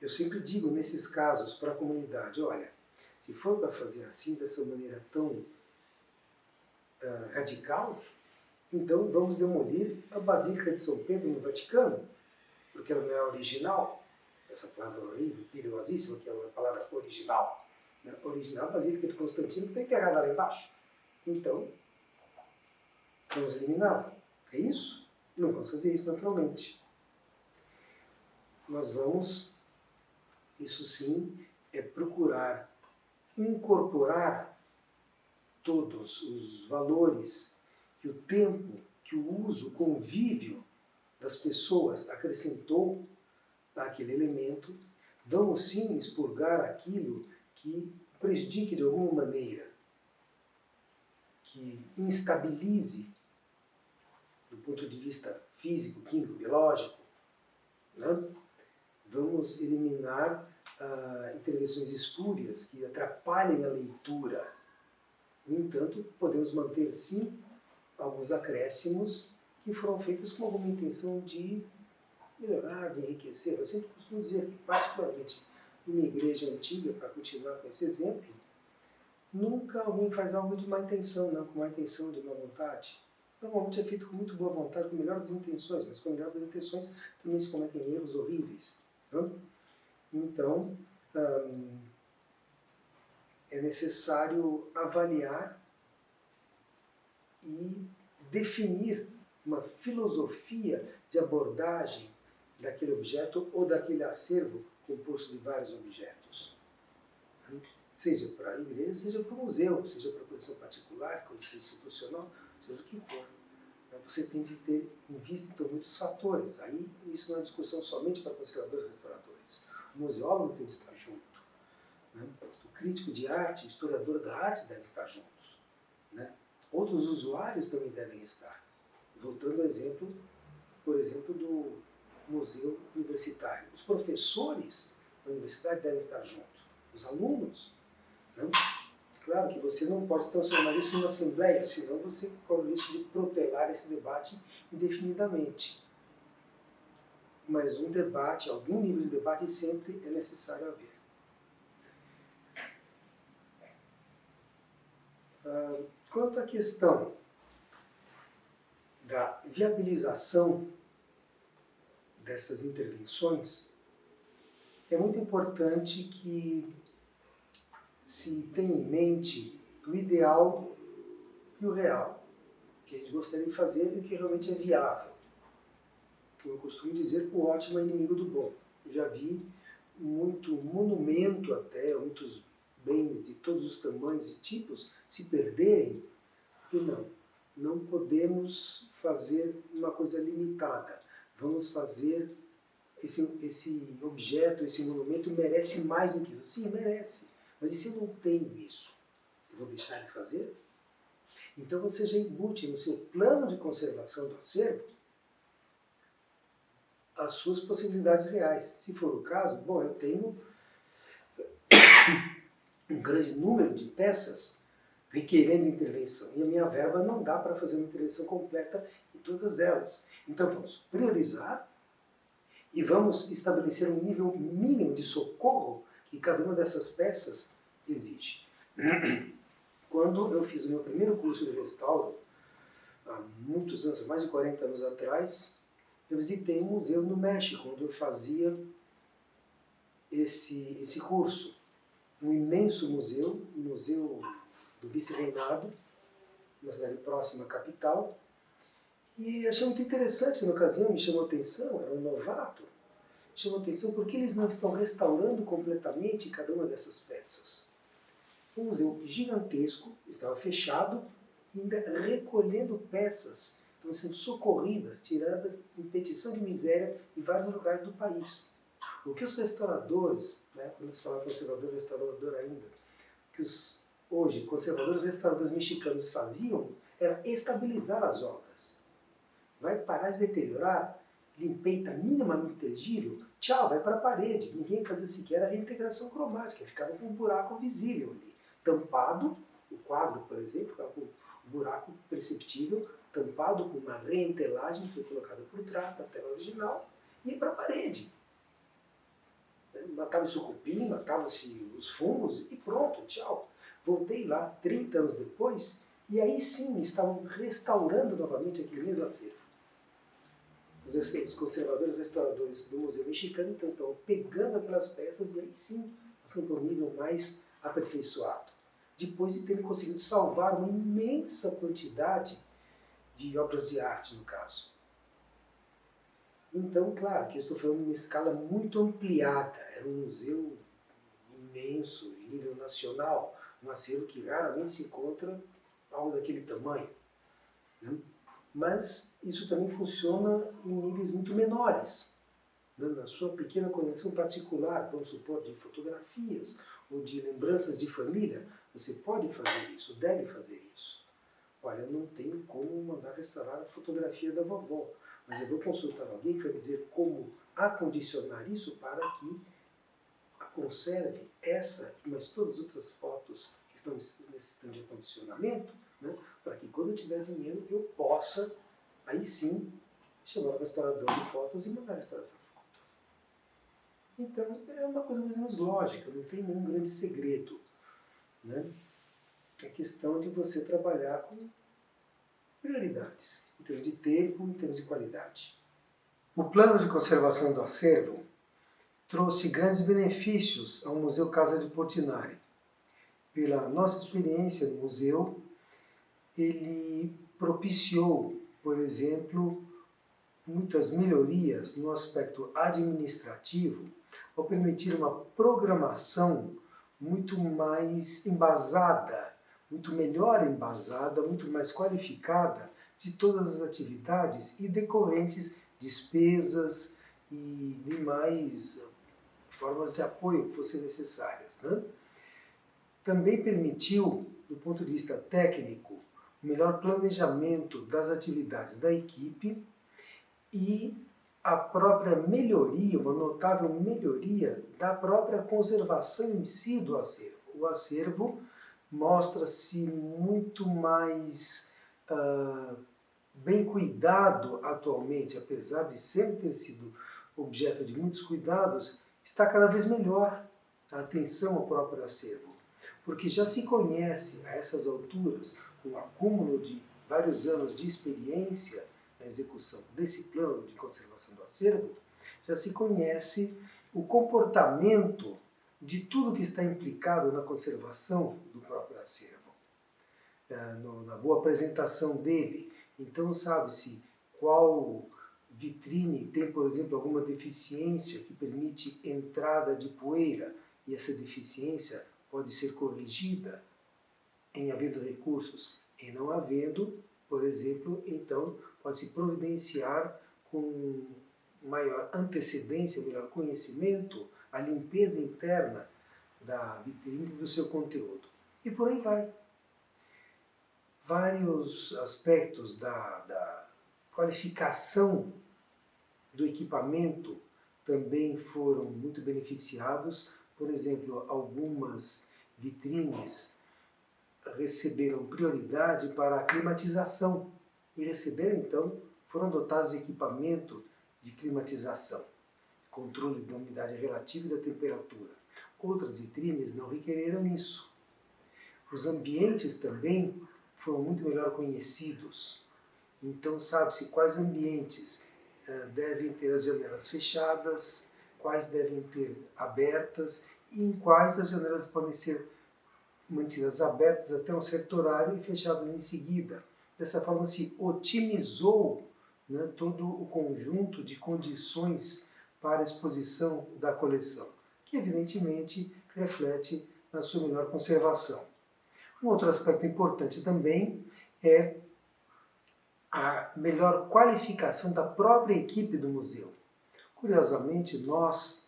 Eu sempre digo nesses casos para a comunidade: olha, se for para fazer assim, dessa maneira tão radical, então vamos demolir a Basílica de São Pedro no Vaticano, porque ela não é original. Essa palavra horrível, perigosíssima, que é a palavra original. A original Basílica de Constantino está enterrada lá embaixo. Então, vamos eliminá-la. É isso? Não vamos fazer isso naturalmente. Nós vamos, isso sim, é procurar incorporar todos os valores que o tempo, que o uso, o convívio das pessoas acrescentou àquele elemento. Vamos sim expurgar aquilo que prejudique de alguma maneira, que instabilize do ponto de vista físico, químico, biológico, né? Vamos eliminar intervenções espúrias que atrapalhem a leitura. No entanto, podemos manter, sim, alguns acréscimos que foram feitos com alguma intenção de melhorar, de enriquecer. Eu sempre costumo dizer que, particularmente numa igreja antiga, para continuar com esse exemplo, nunca alguém faz algo de má intenção, não com má intenção, de má vontade. Normalmente é feito com muito boa vontade, com a melhor das intenções, mas com a melhor das intenções também se cometem erros horríveis. Não? Então, é necessário avaliar e definir uma filosofia de abordagem daquele objeto ou daquele acervo composto de vários objetos. Seja para a igreja, seja para o museu, seja para a coleção particular, coleção institucional, seja o que for. Você tem de ter em vista então, muitos fatores. Aí isso não é uma discussão somente para conservadores e restauradores. O museólogo tem de estar junto. Né? O crítico de arte, o historiador da arte devem estar juntos. Né? Outros usuários também devem estar. Voltando ao exemplo, por exemplo, do museu universitário. Os professores da universidade devem estar juntos. Os alunos. Né? Claro que você não pode transformar isso em uma assembleia, senão você corre o risco de protelar esse debate indefinidamente. Mas um debate, algum nível de debate sempre é necessário haver. Quanto à questão da viabilização dessas intervenções, é muito importante que se tenha em mente o ideal e o real, o que a gente gostaria de fazer e o que realmente é viável. Como eu costumo dizer, o ótimo é inimigo do bom. Eu já vi muito monumento até, muitos bens de todos os tamanhos e tipos se perderem, e não podemos fazer uma coisa limitada. Vamos fazer esse objeto, esse monumento merece mais do que isso. Sim, merece. Mas e se eu não tenho isso? Eu vou deixar de fazer? Então você já embute no seu plano de conservação do acervo as suas possibilidades reais. Se for o caso, bom, eu tenho um grande número de peças requerendo intervenção e a minha verba não dá para fazer uma intervenção completa em todas elas. Então vamos priorizar e vamos estabelecer um nível mínimo de socorro que cada uma dessas peças exige. Quando eu fiz o meu primeiro curso de restauro, há muitos anos, mais de 40 anos atrás, eu visitei um museu no México, onde eu fazia esse curso. Um imenso museu, o Museu do Vice-Reinado, uma cidade próxima à capital, e achei muito interessante na ocasião, me chamou a atenção, era um novato, me chamou a atenção porque eles não estão restaurando completamente cada uma dessas peças. Um museu gigantesco, estava fechado, e ainda recolhendo peças, estão sendo socorridas, tiradas em petição de miséria em vários lugares do país. O que os restauradores, né, quando se fala conservador e restaurador ainda, que os hoje conservadores e restauradores mexicanos faziam era estabilizar as obras. Vai parar de deteriorar, limpei, está minimamente inteligível, tchau, vai para a parede. Ninguém fazia sequer a reintegração cromática, ficava com um buraco visível ali. Tampado, o quadro, por exemplo, ficava com um buraco perceptível, tampado com uma reentelagem que foi colocada por trás da tela original e ia para a parede. Matava-se o cupim, matava-se os fungos e pronto, tchau. Voltei lá 30 anos depois e aí sim estavam restaurando novamente aquele mesmo acervo. Os conservadores e restauradores do Museu Mexicano então estavam pegando aquelas peças e aí sim passando para um nível mais aperfeiçoado. Depois de terem conseguido salvar uma imensa quantidade de obras de arte, no caso. Então, claro, que eu estou falando de uma escala muito ampliada. Era um museu imenso, de nível nacional, um acervo que raramente se encontra algo daquele tamanho. Né? Mas isso também funciona em níveis muito menores. Né? Na sua pequena coleção particular, vamos supor, de fotografias ou de lembranças de família, você pode fazer isso, deve fazer isso. Olha, eu não tenho como mandar restaurar a fotografia da vovó, mas eu vou consultar alguém que vai me dizer como acondicionar isso para que conserve essa e mais todas as outras fotos que estão nesse sistema de acondicionamento, né, para que quando eu tiver dinheiro eu possa, aí sim, chamar o restaurador de fotos e mandar restaurar essa foto. Então é uma coisa mais ou menos lógica, não tem nenhum grande segredo, né? É questão de você trabalhar com prioridades, em termos de tempo, em termos de qualidade. O plano de conservação do acervo trouxe grandes benefícios ao Museu Casa de Portinari. Pela nossa experiência no museu, ele propiciou, por exemplo, muitas melhorias no aspecto administrativo, ao permitir uma programação muito mais embasada, muito melhor embasada, muito mais qualificada de todas as atividades e decorrentes despesas e demais formas de apoio que fossem necessárias, né? Também permitiu, do ponto de vista técnico, o melhor planejamento das atividades da equipe e a própria melhoria, uma notável melhoria da própria conservação em si do acervo. O acervo mostra-se muito mais bem cuidado atualmente, apesar de sempre ter sido objeto de muitos cuidados, está cada vez melhor a atenção ao próprio acervo, porque já se conhece a essas alturas, com o acúmulo de vários anos de experiência na execução desse plano de conservação do acervo, já se conhece o comportamento de tudo que está implicado na conservação do próprio acervo, na boa apresentação dele. Então sabe-se qual vitrine tem, por exemplo, alguma deficiência que permite entrada de poeira, e essa deficiência pode ser corrigida em havendo recursos. Em não havendo, por exemplo, então pode-se providenciar com maior antecedência, melhor conhecimento, a limpeza interna da vitrine e do seu conteúdo. E por aí vai. Vários aspectos da qualificação do equipamento também foram muito beneficiados. Por exemplo, algumas vitrines receberam prioridade para a climatização e receberam, então, foram dotadas de equipamento de climatização, controle da umidade relativa e da temperatura. Outras vitrines não requereram isso. Os ambientes também foram muito melhor conhecidos. Então sabe-se quais ambientes devem ter as janelas fechadas, quais devem ter abertas e em quais as janelas podem ser mantidas abertas até um certo horário e fechadas em seguida. Dessa forma se otimizou, né, todo o conjunto de condições para a exposição da coleção, que evidentemente reflete na sua melhor conservação. Um outro aspecto importante também é a melhor qualificação da própria equipe do museu. Curiosamente, nós,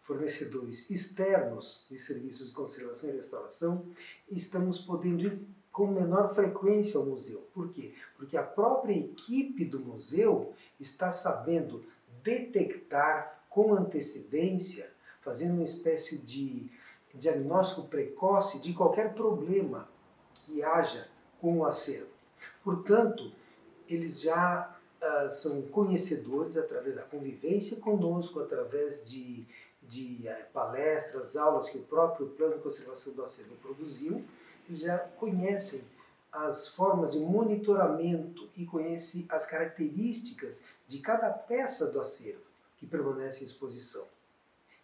fornecedores externos de serviços de conservação e restauração, estamos podendo ir com menor frequência ao museu. Por quê? Porque a própria equipe do museu está sabendo detectar com antecedência, fazendo uma espécie de diagnóstico precoce de qualquer problema que haja com o acervo. Portanto, eles já são conhecedores através da convivência conosco, através de palestras, aulas que o próprio Plano de Conservação do Acervo produziu. Eles já conhecem as formas de monitoramento e conhecem as características de cada peça do acervo que permanece em exposição.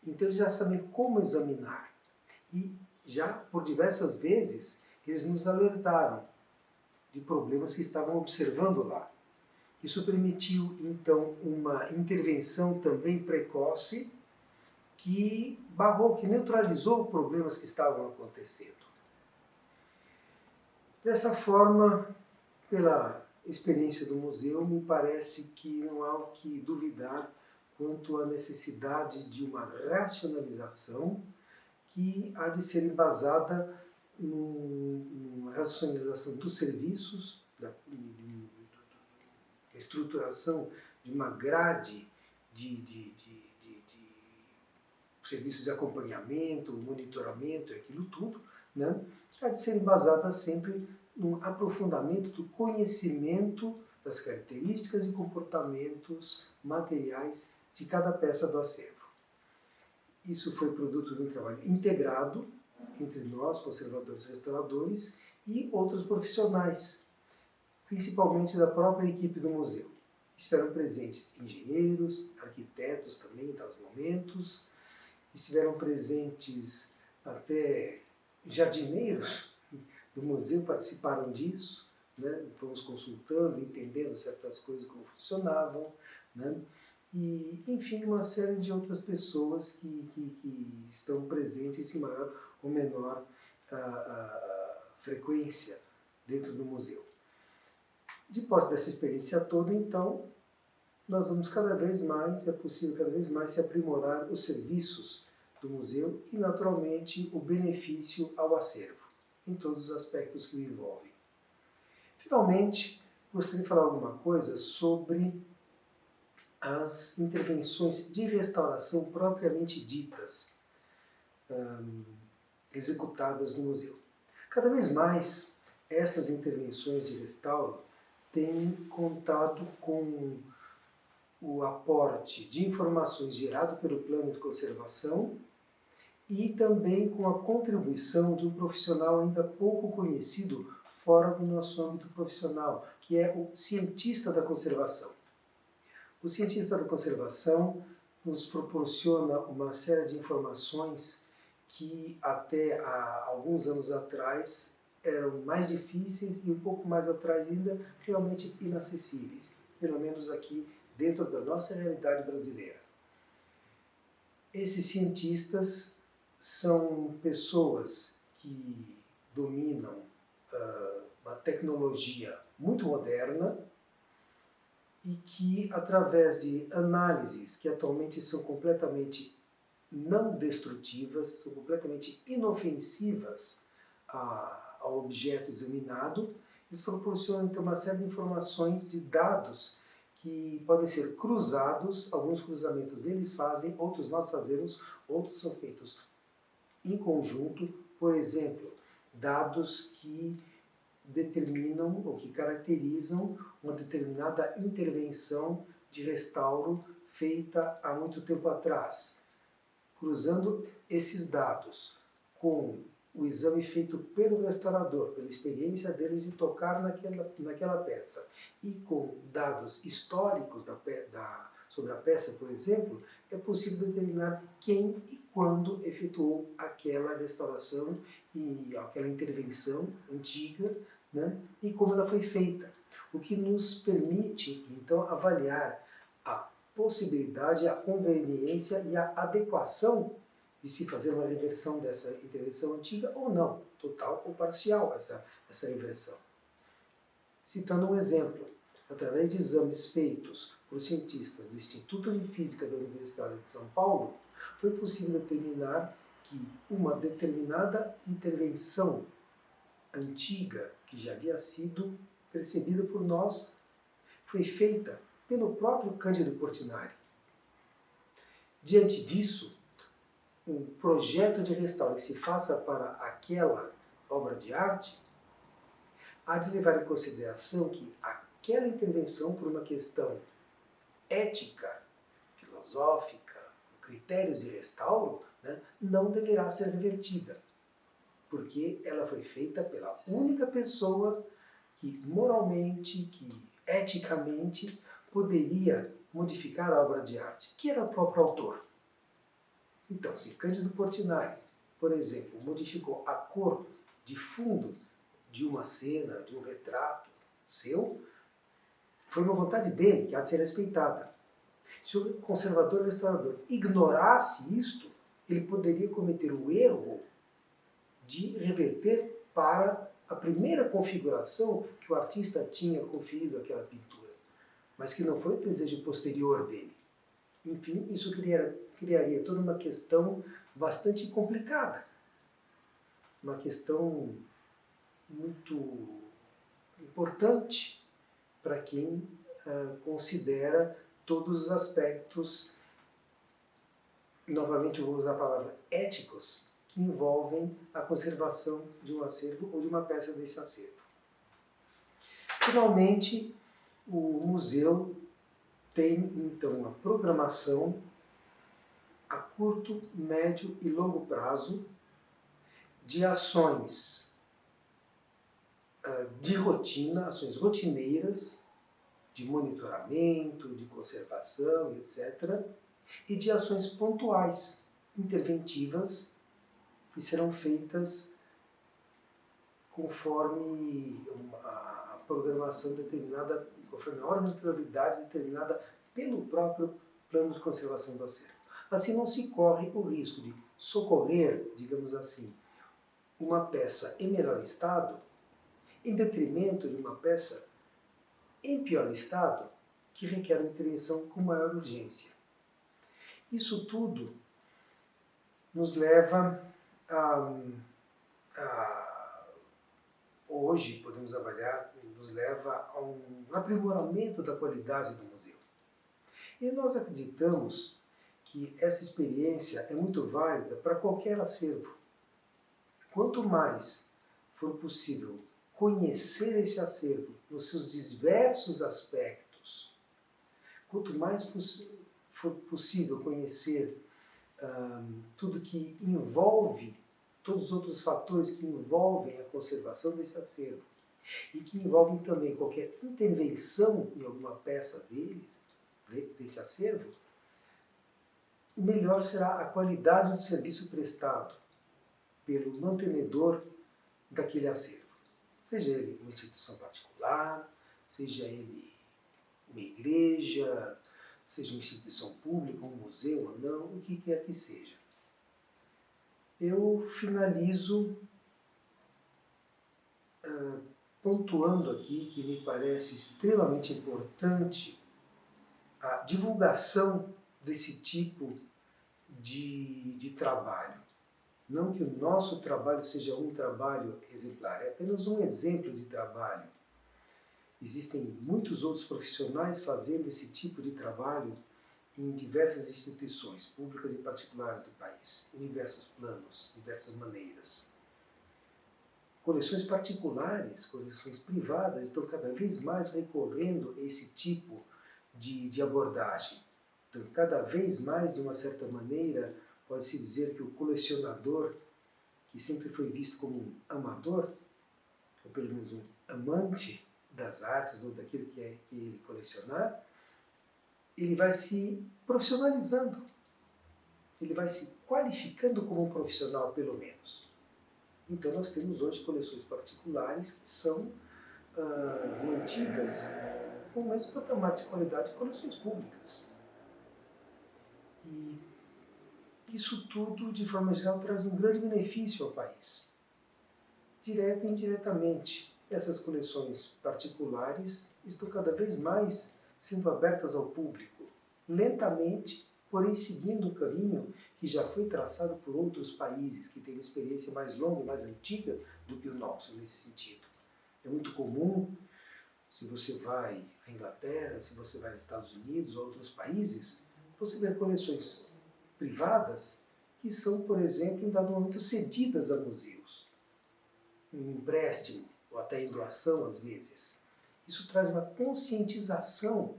Então eles já sabem como examinar. E já por diversas vezes eles nos alertaram de problemas que estavam observando lá. Isso permitiu então uma intervenção também precoce que barrou, que neutralizou problemas que estavam acontecendo. Dessa forma, pela experiência do museu, me parece que não há o que duvidar quanto à necessidade de uma racionalização que há de ser embasada numa racionalização dos serviços, da estruturação de uma grade de serviços de acompanhamento, monitoramento e aquilo tudo, né, que há de ser embasada sempre num aprofundamento do conhecimento das características e comportamentos materiais de cada peça do acervo. Isso foi produto de um trabalho integrado entre nós, conservadores e restauradores, e outros profissionais, principalmente da própria equipe do museu. Estiveram presentes engenheiros, arquitetos também, em tais momentos, estiveram presentes até jardineiros do museu, participaram disso, né? Fomos consultando, entendendo certas coisas como funcionavam, né? E, enfim, uma série de outras pessoas que estão presentes em maior ou menor frequência dentro do museu. Depois dessa experiência toda, então, nós vamos cada vez mais, é possível cada vez mais se aprimorar os serviços do museu e, naturalmente, o benefício ao acervo, em todos os aspectos que o envolvem. Finalmente, gostaria de falar alguma coisa sobre as intervenções de restauração propriamente ditas, executadas no museu. Cada vez mais, essas intervenções de restauro têm contado com o aporte de informações gerado pelo plano de conservação e também com a contribuição de um profissional ainda pouco conhecido fora do nosso âmbito profissional, que é o cientista da conservação. O cientista da conservação nos proporciona uma série de informações que até há alguns anos atrás eram mais difíceis e um pouco mais atrás ainda realmente inacessíveis, pelo menos aqui dentro da nossa realidade brasileira. Esses cientistas são pessoas que dominam uma tecnologia muito moderna e que, através de análises que atualmente são completamente não destrutivas, são completamente inofensivas ao objeto examinado, eles proporcionam então uma série de informações, de dados que podem ser cruzados. Alguns cruzamentos eles fazem, outros nós fazemos, outros são feitos em conjunto. Por exemplo, dados que determinam ou que caracterizam uma determinada intervenção de restauro feita há muito tempo atrás. Cruzando esses dados com o exame feito pelo restaurador, pela experiência dele de tocar naquela peça, e com dados históricos sobre a peça, por exemplo, é possível determinar quem e quando efetuou aquela restauração e aquela intervenção antiga, né, e como ela foi feita. O que nos permite, então, avaliar a possibilidade, a conveniência e a adequação de se fazer uma reversão dessa intervenção antiga ou não, total ou parcial essa reversão. Citando um exemplo, através de exames feitos por cientistas do Instituto de Física da Universidade de São Paulo, foi possível determinar que uma determinada intervenção antiga, que já havia sido percebida por nós, foi feita pelo próprio Cândido Portinari. Diante disso, um projeto de restauro que se faça para aquela obra de arte há de levar em consideração que aquela intervenção, por uma questão ética, filosófica, critérios de restauro, né, não deverá ser revertida, porque ela foi feita pela única pessoa que moralmente, que eticamente poderia modificar a obra de arte, que era o próprio autor. Então, se Cândido Portinari, por exemplo, modificou a cor de fundo de uma cena, de um retrato seu, foi uma vontade dele, que há de ser respeitada. Se o conservador restaurador ignorasse isto, ele poderia cometer o erro de reverter para a primeira configuração que o artista tinha conferido àquela pintura, mas que não foi o desejo posterior dele. Enfim, isso criaria toda uma questão bastante complicada, uma questão muito importante para quem considera todos os aspectos, novamente eu vou usar a palavra éticos, que envolvem a conservação de um acervo ou de uma peça desse acervo. Finalmente, o museu tem então uma programação a curto, médio e longo prazo de ações de rotina, ações rotineiras, de monitoramento, de conservação, etc., e de ações pontuais, interventivas, que serão feitas conforme a programação determinada, conforme a ordem de prioridades determinada pelo próprio plano de conservação do acervo. Assim não se corre o risco de socorrer, digamos assim, uma peça em melhor estado em detrimento de uma peça em pior estado que requer uma intervenção com maior urgência. Isso tudo nos leva hoje podemos avaliar, nos leva a um aprimoramento da qualidade do museu. E nós acreditamos que essa experiência é muito válida para qualquer acervo. Quanto mais for possível conhecer esse acervo nos seus diversos aspectos, quanto mais for possível conhecer tudo que envolve, todos os outros fatores que envolvem a conservação desse acervo e que envolvem também qualquer intervenção em alguma peça desse acervo, melhor será a qualidade do serviço prestado pelo mantenedor daquele acervo. Seja ele uma instituição particular, seja ele uma igreja, seja uma instituição pública, um museu ou não, o que quer que seja. Eu finalizo pontuando aqui que me parece extremamente importante a divulgação desse tipo de trabalho. Não que o nosso trabalho seja um trabalho exemplar, é apenas um exemplo de trabalho. Existem muitos outros profissionais fazendo esse tipo de trabalho em diversas instituições, públicas e particulares do país, em diversos planos, diversas maneiras. Coleções particulares, coleções privadas estão cada vez mais recorrendo a esse tipo de abordagem. Então, cada vez mais, de uma certa maneira, pode-se dizer que o colecionador, que sempre foi visto como um amador, ou pelo menos um amante das artes ou daquilo que ele colecionar, ele vai se profissionalizando, ele vai se qualificando como um profissional, pelo menos. Então nós temos hoje coleções particulares que são mantidas com o mesmo patamar de qualidade de coleções públicas. E isso tudo, de forma geral, traz um grande benefício ao país. Direta e indiretamente, essas coleções particulares estão cada vez mais sendo abertas ao público, lentamente, porém seguindo um caminho que já foi traçado por outros países, que têm uma experiência mais longa e mais antiga do que o nosso nesse sentido. É muito comum, se você vai à Inglaterra, se você vai aos Estados Unidos ou outros países, você vê coleções privadas que são, por exemplo, em dado momento cedidas a museus, em empréstimo ou até em doação às vezes. Isso traz uma conscientização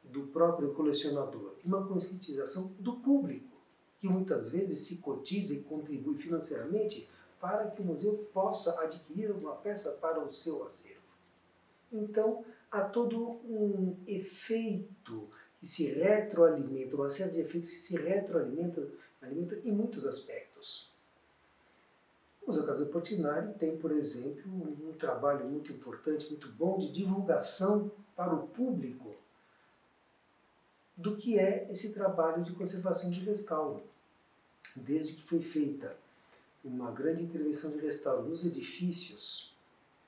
do próprio colecionador e uma conscientização do público, que muitas vezes se cotiza e contribui financeiramente para que o museu possa adquirir uma peça para o seu acervo. Então, há todo um efeito que se retroalimenta, uma série de efeitos que se retroalimentam em muitos aspectos. O Museu Casa Portinari tem, por exemplo, um trabalho muito importante, muito bom de divulgação para o público do que é esse trabalho de conservação de restauro. Desde que foi feita uma grande intervenção de restauro nos edifícios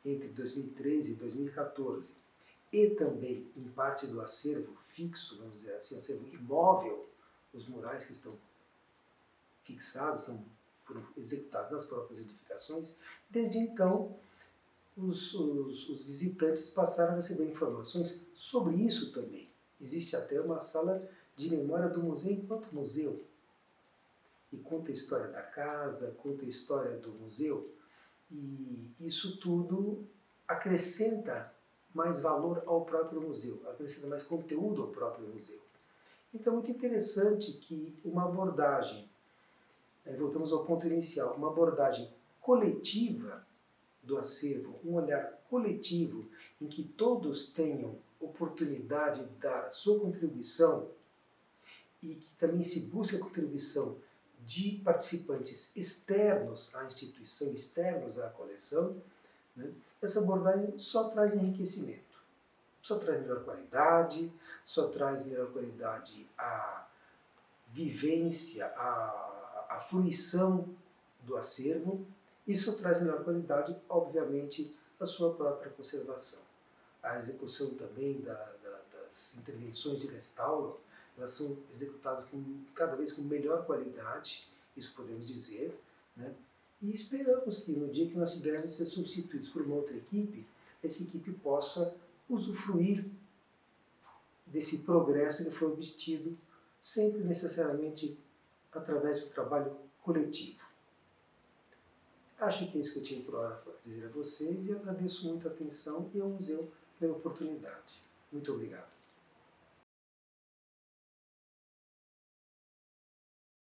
entre 2013 e 2014, e também em parte do acervo fixo, vamos dizer assim, acervo imóvel, os murais que estão fixados, foram executados nas próprias edificações, desde então os visitantes passaram a receber informações sobre isso também. Existe até uma sala de memória do museu enquanto museu. E conta a história da casa, conta a história do museu. E isso tudo acrescenta mais valor ao próprio museu, acrescenta mais conteúdo ao próprio museu. Então é muito interessante que uma abordagem, aí voltamos ao ponto inicial, uma abordagem coletiva do acervo, um olhar coletivo em que todos tenham oportunidade de dar a sua contribuição e que também se busque a contribuição de participantes externos à instituição, externos à coleção, né? Essa abordagem só traz enriquecimento, só traz melhor qualidade, só traz melhor qualidade a vivência, a fruição do acervo. Isso traz melhor qualidade, obviamente, a sua própria conservação. A execução também das intervenções de restauro, elas são executadas cada vez com melhor qualidade, isso podemos dizer, né? E esperamos que no dia que nós tivermos de ser substituídos por uma outra equipe, essa equipe possa usufruir desse progresso que foi obtido, sempre necessariamente através do trabalho coletivo. Acho que é isso que eu tinha por hora para dizer a vocês e agradeço muito a atenção e ao museu pela oportunidade. Muito obrigado.